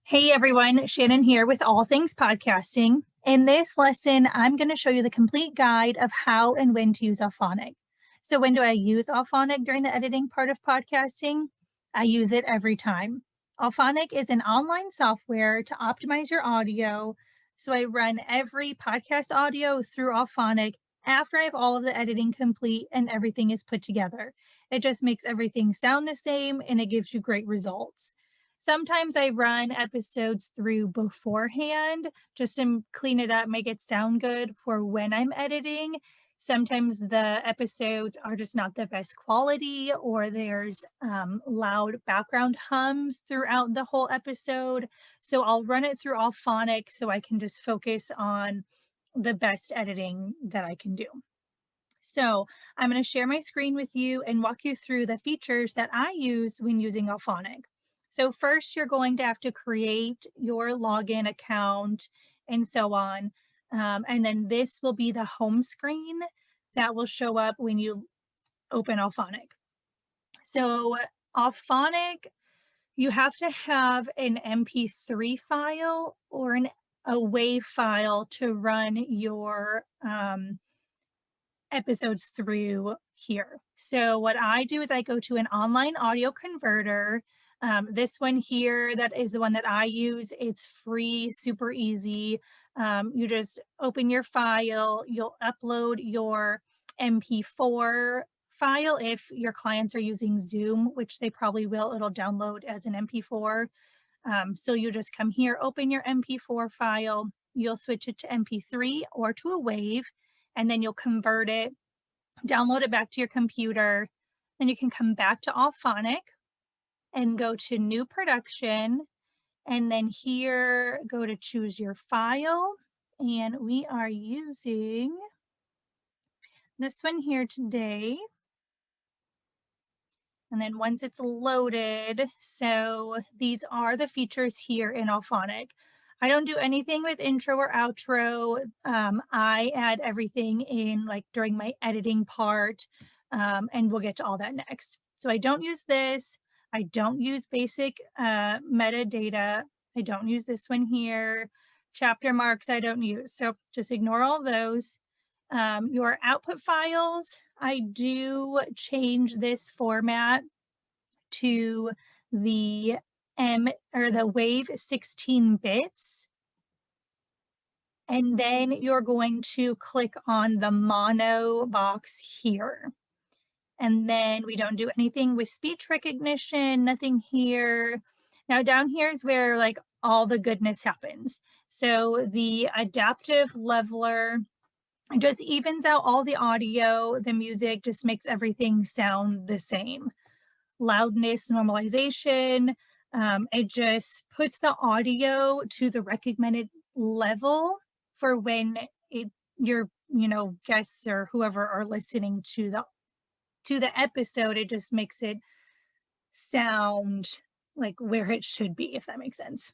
Hey everyone, Shannon here with All Things Podcasting. In this lesson, I'm going to show you the complete guide of how and when to use Auphonic. So, when do I use Auphonic during the editing part of podcasting? I use it every time. Auphonic is an online software to optimize your audio. So, I run every podcast audio through Auphonic after I have all of the editing complete and everything is put together. It just makes everything sound the same and it gives you great results. Sometimes I run episodes through beforehand just to clean it up, make it sound good for when I'm editing. Sometimes the episodes are just not the best quality, or there's loud background hums throughout the whole episode. So I'll run it through Auphonic so I can just focus on the best editing that I can do. So I'm going to share my screen with you and walk you through the features that I use when using Auphonic. So first, you're going to have to create your login account and so on. And then this will be the home screen that will show up when you open Auphonic. So Auphonic, you have to have an MP3 file or a WAV file to run your episodes through here. So what I do is I go to an online audio converter. This one here, that is the one that I use. It's free, super easy. You just open your file, you'll upload your MP4 file. If your clients are using Zoom, which they probably will, it'll download as an MP4. So you just come here, open your MP4 file, you'll switch it to MP3 or to a WAV, and then you'll convert it, download it back to your computer. Then you can come back to Auphonic and go to new production. And then here, go to choose your file. And we are using this one here today. And then once it's loaded, so these are the features here in Auphonic. I don't do anything with intro or outro. I add everything in like during my editing part, and we'll get to all that next. So I don't use this. I don't use basic metadata. I don't use this one here. Chapter marks I don't use. So just ignore all those. Your output files, I do change this format to the the WAV 16 bits. And then you're going to click on the mono box here. And then we don't do anything with speech recognition, nothing here. Now down here is where like all the goodness happens. So the adaptive leveler just evens out all the audio, the music just makes everything sound the same. Loudness normalization, it just puts the audio to the recommended level for when your guests or whoever are listening to the episode. It just makes it sound like where it should be, if that makes sense.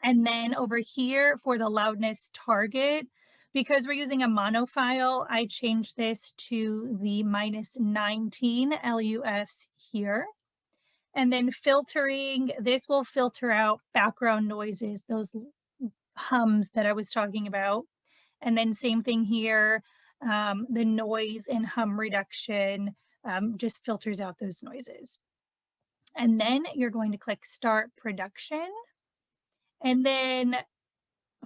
And then over here for the loudness target, because we're using a mono file, I changed this to the -19 LUFs here. And then filtering, this will filter out background noises, those hums that I was talking about. And then same thing here, the noise and hum reduction just filters out those noises. And then you're going to click Start Production. And then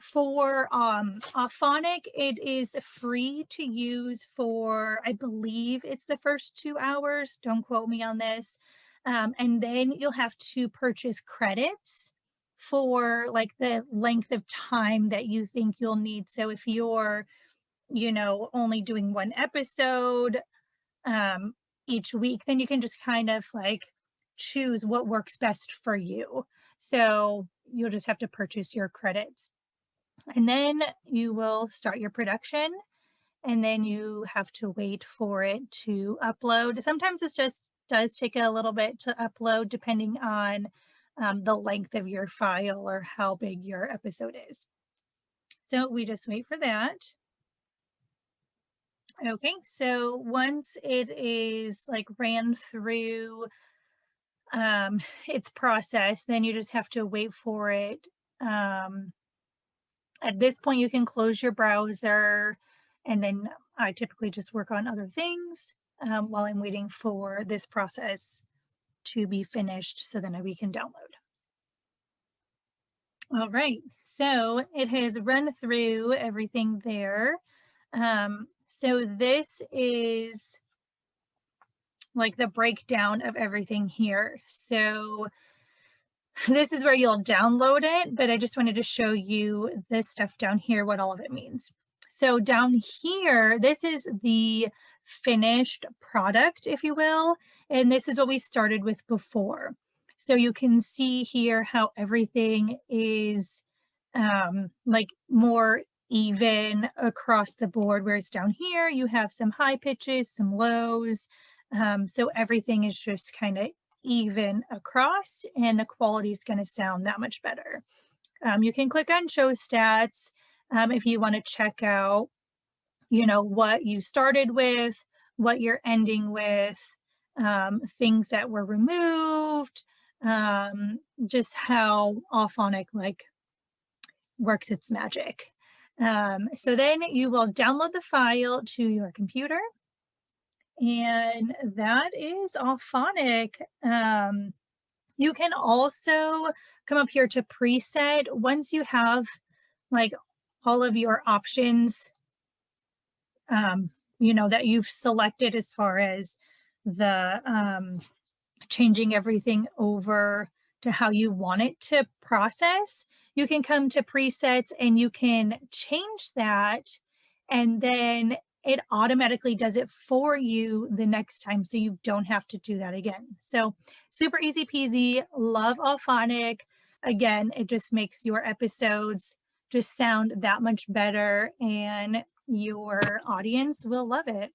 for Auphonic, it is free to use for, I believe it's the first 2 hours. Don't quote me on this. And then you'll have to purchase credits for like the length of time that you think you'll need. So if you're, only doing one episode each week, then you can just kind of like choose what works best for you. So you'll just have to purchase your credits. And then you will start your production, and then you have to wait for it to upload. Sometimes it just does take a little bit to upload depending on the length of your file or how big your episode is. So we just wait for that. Okay, so once it is like ran through, it's processed, then you just have to wait for it. At this point, you can close your browser, and then I typically just work on other things while I'm waiting for this process to be finished so then we can download. All right, so it has run through everything there. So this is like the breakdown of everything here. So this is where you'll download it, but I just wanted to show you this stuff down here, what all of it means. So down here, this is the finished product, if you will, and this is what we started with before. So you can see here how everything is like more even across the board, whereas down here you have some high pitches, some lows. So everything is just kind of even across, and the quality is going to sound that much better. You can click on show stats if you want to check out, you know, what you started with, what you're ending with, things that were removed, just how Auphonic like works its magic. So then you will download the file to your computer, and that is Auphonic. You can also come up here to preset once you have like all of your options, you know, that you've selected as far as the changing everything over to how you want it to process. You can come to presets and you can change that, and then it automatically does it for you the next time, so you don't have to do that again. So super easy peasy. Love Auphonic. Again, it just makes your episodes just sound that much better, and your audience will love it.